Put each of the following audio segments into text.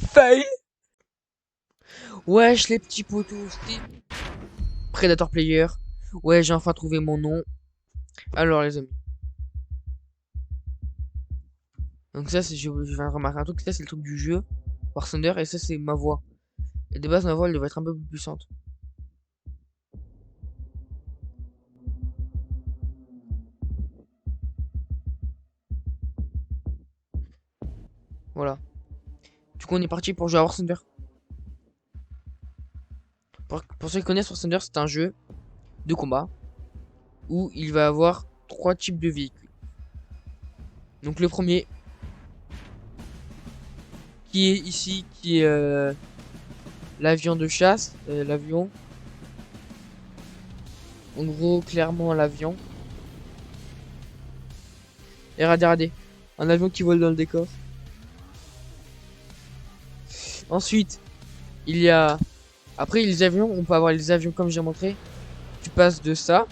Fail. Wesh les petits potos, c'était Predator Player. Ouais, j'ai enfin trouvé mon nom. Alors les amis. Donc ça, je viens de remarquer un truc. Ça, c'est le truc du jeu. War Thunder. Et ça, c'est ma voix. Et de base, ma voix, elle devrait être un peu plus puissante. Voilà. Du coup, on est parti pour jouer à War Thunder. Pour ceux qui connaissent, War Thunder, c'est un jeu de combat où il va avoir trois types de véhicules. Donc le premier, qui est ici, qui est l'avion de chasse. L'avion. En gros, clairement, l'avion. Et regardez. Un avion qui vole dans le décor. Ensuite, il y a... Après, les avions, on peut avoir les avions comme j'ai montré. Tu passes de ça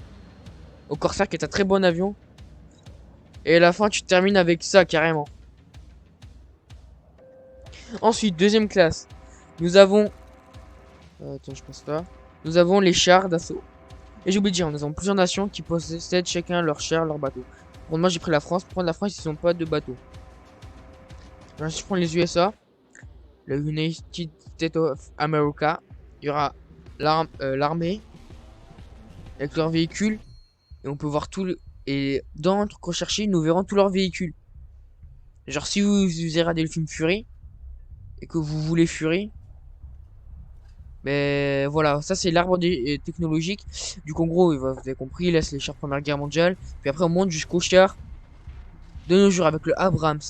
au Corsair qui est un très bon avion. Et à la fin, tu termines avec ça, carrément. Ensuite, deuxième classe. Nous avons... attends, je passe là. Nous avons les chars d'assaut. Et j'ai oublié de dire, nous avons plusieurs nations qui possèdent chacun leur char, leur bateau. Bon, moi, j'ai pris la France. Pour prendre la France, ils n'ont pas de bateau. Alors, si je prends les USA, le United States of America, il y aura l'armée avec leurs véhicules. Et on peut voir tout le... Et dans le truc recherché, nous verrons tous leurs véhicules. Genre si vous avez regardé le film Fury et que vous voulez Fury, ben voilà, ça c'est l'arbre technologique. Du coup, en gros, vous avez compris, là c'est les chars Première Guerre mondiale. Puis après on monte jusqu'au char de nos jours avec le Abrams.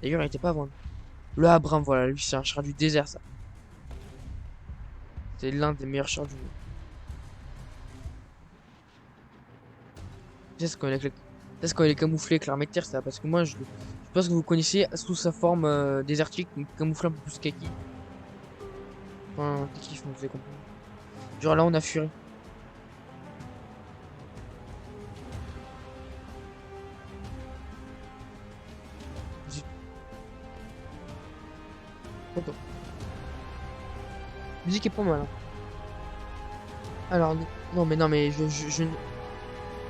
D'ailleurs, il était pas à vendre. Le Abrams, voilà, lui c'est un char du désert ça. C'est l'un des meilleurs chars du monde. C'est ce qu'on est, c'est ce qu'on est camouflé avec l'armée de terre, ça. Parce que moi, je pense que vous connaissez sous sa forme désertique, donc camouflé un peu plus kaki. Enfin, kaki, je vous avez compris. Genre là, on a Fury. Zut. Attends. La musique est pas mal. Hein. Alors, non, mais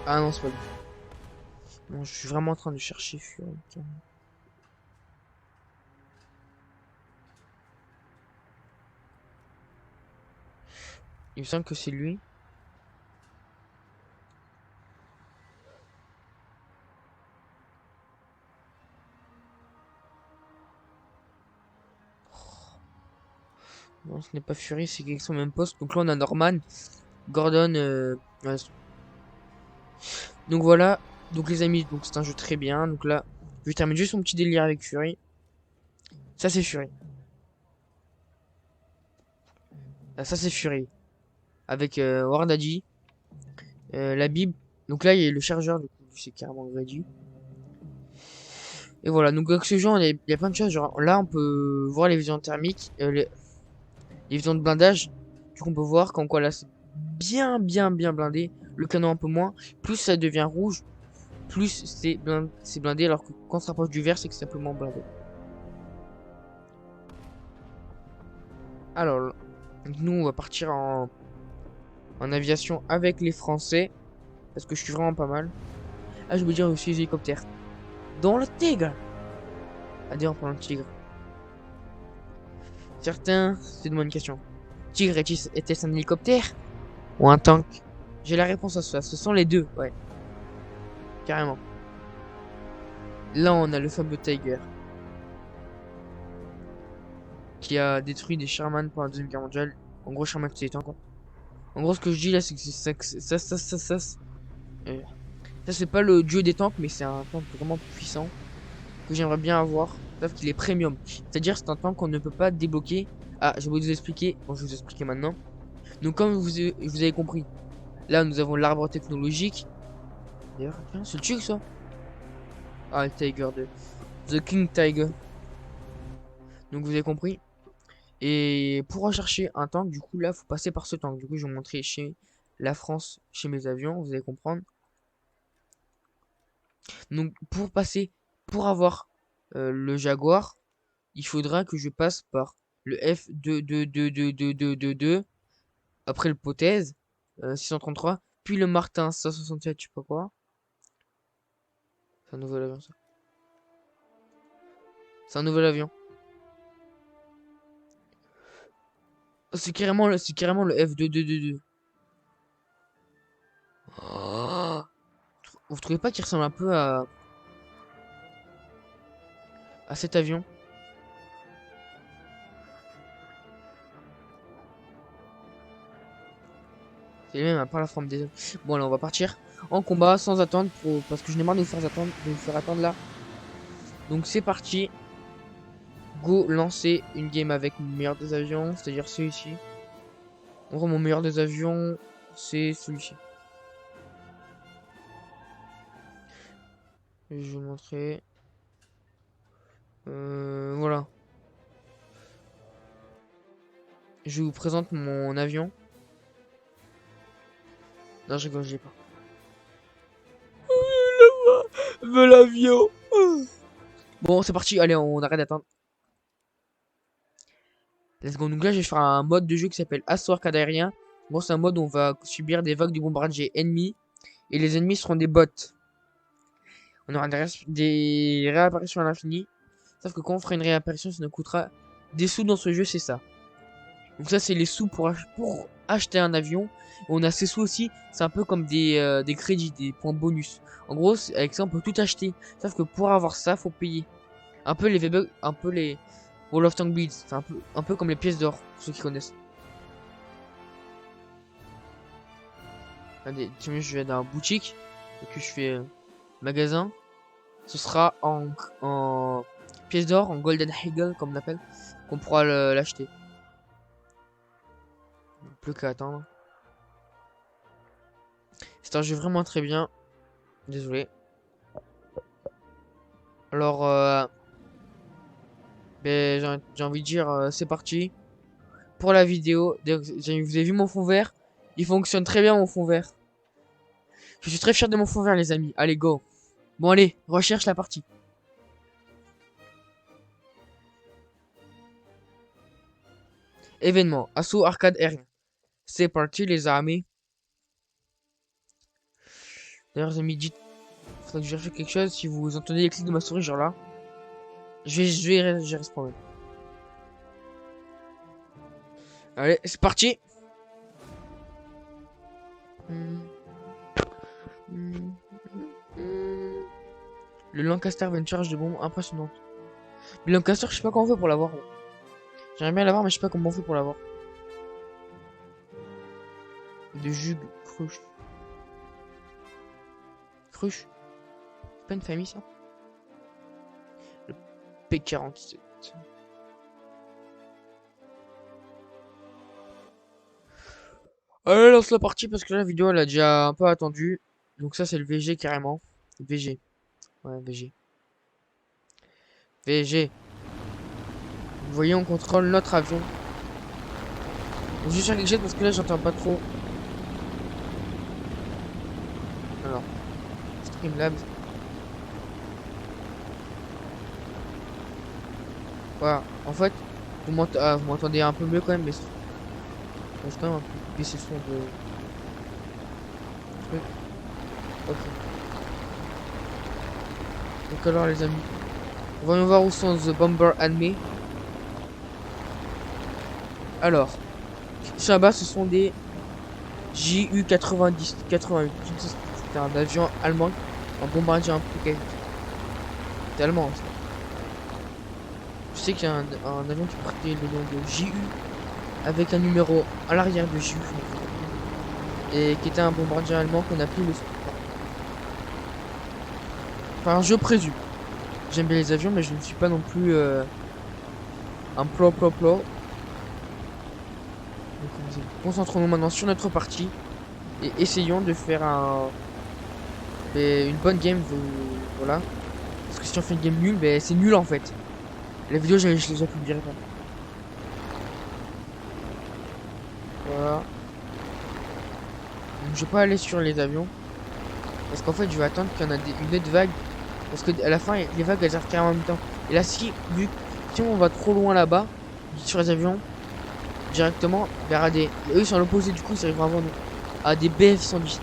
ah non, c'est pas lui. Non, je suis vraiment en train de chercher Fury. Il me semble que c'est lui. Non, ce n'est pas Fury, c'est quelqu'un sur le même poste. Donc là, on a Norman, Gordon. Ouais. Donc voilà. Donc les amis, donc c'est un jeu très bien. Donc là, je termine juste mon petit délire avec Fury. Ça, c'est Fury. Ah, ça, c'est Fury. Avec Wardadji, la Bible. Donc là, il y a le chargeur, du coup, c'est carrément réduit. Et voilà, donc avec ce jeu, il y a plein de choses. Genre là, on peut voir les visions thermiques, les visions de blindage. Du coup, on peut voir qu'en quoi là, c'est bien blindé. Le canon un peu moins. Plus ça devient rouge, plus c'est blindé. Alors que quand on se rapproche du vert, c'est que c'est simplement blindé. Alors, nous, on va partir en aviation avec les Français. Parce que je suis vraiment pas mal. Ah, je veux dire aussi les hélicoptères. Dans le Tigre. Allez, on prend le Tigre. Certains se demandent une question. Tigre était-ce un hélicoptère ou un tank? J'ai la réponse à ça. Ce sont les deux, ouais, carrément. Là, on a le fameux Tiger qui a détruit des Sherman pendant la Deuxième Guerre mondiale. En gros, Sherman, c'est des tanks, quoi. En gros, ce que je dis là, c'est que ça, c'est pas le dieu des tanks, mais c'est un tank vraiment puissant que j'aimerais bien avoir. Sauf qu'il est premium. C'est-à-dire, c'est un tank qu'on ne peut pas débloquer. Ah, je vais vous expliquer. Bon, je vais vous expliquer maintenant. Donc, comme vous avez compris, là, nous avons l'arbre technologique. D'ailleurs, tiens, c'est le truc ça. Ah, le Tiger de The King Tiger. Donc, vous avez compris. Et pour rechercher un tank, du coup, là, faut passer par ce tank. Du coup, je vais vous montrer chez la France, chez mes avions. Vous allez comprendre. Donc, pour passer, pour avoir le Jaguar, il faudra que je passe par le F2222222, après le Pothèse, 633, puis le Martin 167, je sais pas quoi. C'est un nouvel avion, ça. C'est un nouvel avion. Oh, c'est carrément le F2222. Oh, vous trouvez pas qu'il ressemble un peu à cet avion? C'est même pas la forme des hommes. Bon, allez, on va partir en combat sans attendre parce que je n'ai marre de vous faire attendre là. Donc c'est parti. Go lancer une game avec mon meilleur des avions, c'est-à-dire celui-ci. En gros, mon meilleur des avions, c'est celui-ci. Je vais vous montrer. Voilà. Je vous présente mon avion. Non, je rigole, je l'ai pas. Veux l'avion. Bon, c'est parti. Allez, on arrête d'attendre. Let's go. Donc là, je vais faire un mode de jeu qui s'appelle Assaut arcade aérien. Bon, c'est un mode où on va subir des vagues de bombardiers ennemis. Et les ennemis seront des bots. On aura des réapparitions à l'infini. Sauf que quand on fera une réapparition, ça nous coûtera des sous dans ce jeu, c'est ça. Donc ça, c'est les sous pour acheter un avion. Et on a ces sous aussi, c'est un peu comme des crédits, des points bonus. En gros, avec ça, on peut tout acheter. Sauf que pour avoir ça, faut payer. Un peu les V-Bucks, un peu les Wall of Tank Beads. C'est un peu comme les pièces d'or, pour ceux qui connaissent. Allez, je vais dans la boutique. Et que je fais magasin. Ce sera en pièces d'or, en Golden Eagle, comme on l'appelle. Qu'on pourra l'acheter. Plus qu'à attendre. C'est un jeu vraiment très bien. Désolé. Alors, ben, j'ai envie de dire, c'est parti. Pour la vidéo, vous avez vu mon fond vert? Il fonctionne très bien mon fond vert. Je suis très fier de mon fond vert les amis. Allez, go. Bon allez, recherche la partie. Événement, assaut arcade aérien. C'est parti les amis. D'ailleurs les amis, dites, faudrait que je cherche quelque chose. Si vous entendez les clics de ma souris genre là, je vais gérer ce problème. Allez, c'est parti. Le Lancaster avait une charge de bombe impressionnante. Mais Lancaster, je sais pas comment on fait pour l'avoir. J'aimerais bien l'avoir, mais je sais pas comment on fait pour l'avoir. De jug cruche. Cruche. C'est pas une famille ça? Le P47. Allez, lance la partie parce que la vidéo elle a déjà un peu attendu. Donc ça c'est le VG carrément. VG. Ouais, VG. VG. Vous voyez, on contrôle notre avion. Je vais faire quelque chose parce que là j'entends pas trop. Alors. Streamlabs. Voilà. En fait, vous m'entendez un peu mieux quand même, mais je quand même un peu baisser le son de truc. Ok. Donc alors les amis, voyons voir où sont The Bomber Enemy. Alors, là-bas ce sont des JU-90, 88. C'était un avion allemand, un bombardier un peu c'était allemand ça. Je sais qu'il y a un avion qui portait le nom de JU avec un numéro à l'arrière de JU et qui était un bombardier allemand qu'on appelait le Spitfire. Enfin, je présume. J'aime bien les avions, mais je ne suis pas non plus un pro. Donc, concentrons-nous maintenant sur notre partie et essayons de faire une bonne game. Voilà. Parce que si on fait une game nulle, ben, c'est nul en fait. La vidéo, je l'ai déjà publiée. Voilà. Donc, je vais pas aller sur les avions. Parce qu'en fait, je vais attendre qu'il y en a une autre vague. Parce que à la fin, les vagues elles arrivent carrément en même temps. Et là, si, vu si on va trop loin là-bas, sur les avions, directement vers des... Eux ils sont à l'opposé, du coup ils arriveront avant nous. À des BF-110.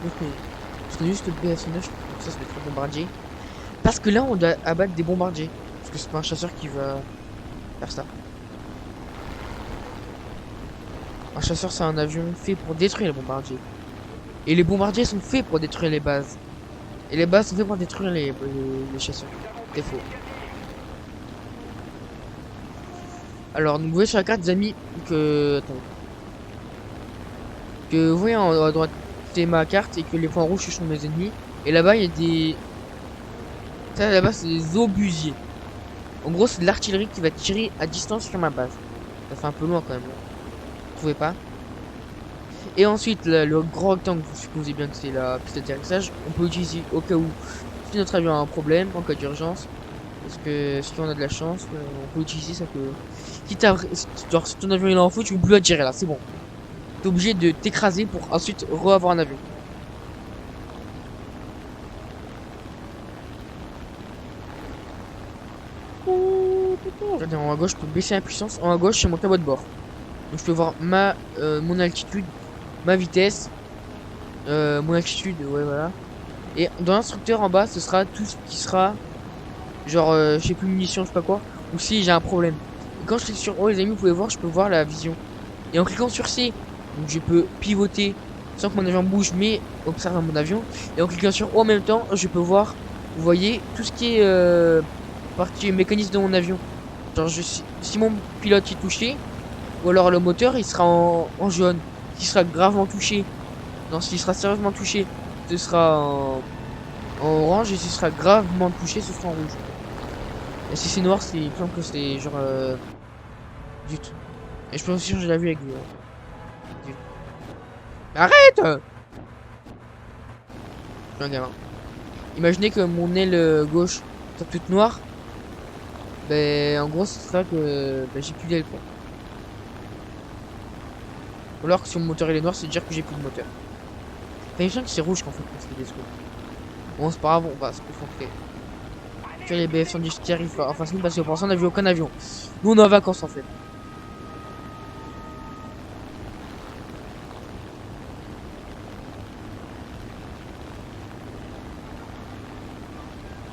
Parce que juste BF-109, ça va être un bombardier. Parce que là on doit abattre des bombardiers. Parce que c'est pas un chasseur qui va faire ça. Un chasseur c'est un avion fait pour détruire les bombardiers. Et les bombardiers sont faits pour détruire les bases. Et les bases sont faites pour détruire les chasseurs. C'est faux. Alors, donc, vous voyez sur la carte, les amis, que... Attends. Que vous voyez à droite, c'est ma carte, et que les points rouges, ce sont mes ennemis. Et là-bas, il y a des... Ça, là-bas, c'est des obusiers. En gros, c'est de l'artillerie qui va tirer à distance sur ma base. Ça fait un peu loin, quand même. Vous trouvez pas? Et ensuite, le grand rectangle, vous supposez bien que c'est la piste d'atterrissage. On peut l'utiliser au cas où, si notre avion a un problème, en cas d'urgence. Parce que si on a de la chance, on peut utiliser ça que... Genre, si ton avion il est en feu, tu peux plus attirer là, c'est bon. T'es obligé de t'écraser pour ensuite re-avoir un avion. Regardez, en haut à gauche, je peux baisser la puissance. En haut à gauche, c'est mon tableau de bord. Donc je peux voir mon altitude, ma vitesse, mon altitude, ouais voilà. Et dans l'instructeur en bas, ce sera tout ce qui sera, genre, je sais plus, munitions, je sais pas quoi, ou si j'ai un problème. Et quand je clique sur O, les amis, vous pouvez voir, je peux voir la vision. Et en cliquant sur C, donc je peux pivoter sans que mon avion bouge, mais observer mon avion. Et en cliquant sur O en même temps, je peux voir, vous voyez, tout ce qui est partie mécanisme de mon avion. Genre, si mon pilote est touché, ou alors le moteur, il sera en jaune. S'il sera gravement touché, non, s'il sera sérieusement touché, ce sera en orange. Et s'il sera gravement touché, ce sera en rouge. Et si c'est noir, c'est il me semble que c'est genre du tout. Et je peux aussi changer la vue avec du... Arrête! Je suis un gamin. Imaginez que mon aile gauche soit toute noire. Ben, en gros, ce sera que ben, j'ai plus d'aile, quoi. Ou alors que si mon moteur il est noir, c'est dire que j'ai plus de moteur. T'as l'impression que c'est rouge qu'en fait, quand c'est des scopes. Bon, c'est pas grave, on va se concentrer. Tu vois les BF-110 qui arrivent en face de nous parce que pour l'instant, on n'a vu aucun avion. Nous, on est en vacances en fait.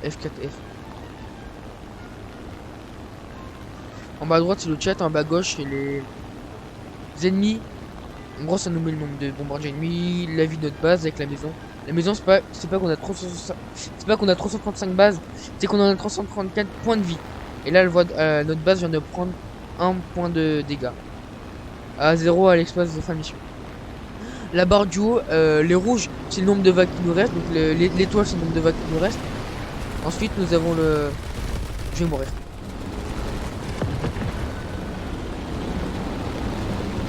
F4F. En bas à droite, c'est le chat. En bas à gauche, c'est les ennemis. En gros, ça nous met le nombre de bombardiers ennemis, la vie de notre base avec la maison. La maison, c'est pas qu'on a 365, c'est pas qu'on a 335 bases, c'est qu'on en a 334 points de vie. Et là, notre base vient de prendre un point de dégâts. À 0 à l'espace de fin de mission. La barre du haut, les rouges, c'est le nombre de vagues qui nous reste. Donc l'étoile, c'est le nombre de vagues qui nous reste. Ensuite, nous avons le... Je vais mourir.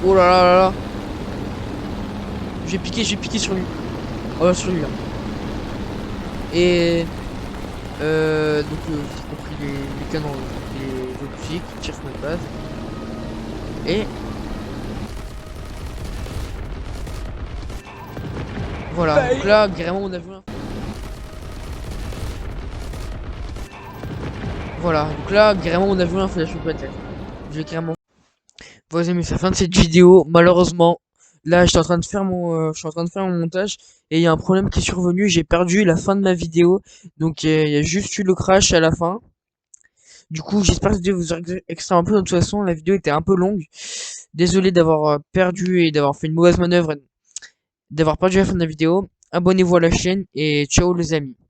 Oh là là là là. Je vais piquer sur lui. Oh, sur lui là. Et... donc, j'ai compris les canons, les obus qui tirent sur notre base. Et... Voilà, donc là, carrément, on a vu un... Voilà, donc là, carrément, on a vu un flash peut-être. Je vais carrément... Bon, les amis, c'est la fin de cette vidéo. Malheureusement, là, j'étais en train de faire je suis en train de faire mon montage et il y a un problème qui est survenu. J'ai perdu la fin de ma vidéo, donc il y a juste eu le crash à la fin. Du coup, j'espère que cette vidéo vous aura extrait un peu. De toute façon, la vidéo était un peu longue. Désolé d'avoir perdu et d'avoir fait une mauvaise manœuvre, d'avoir perdu la fin de la vidéo. Abonnez-vous à la chaîne et ciao les amis.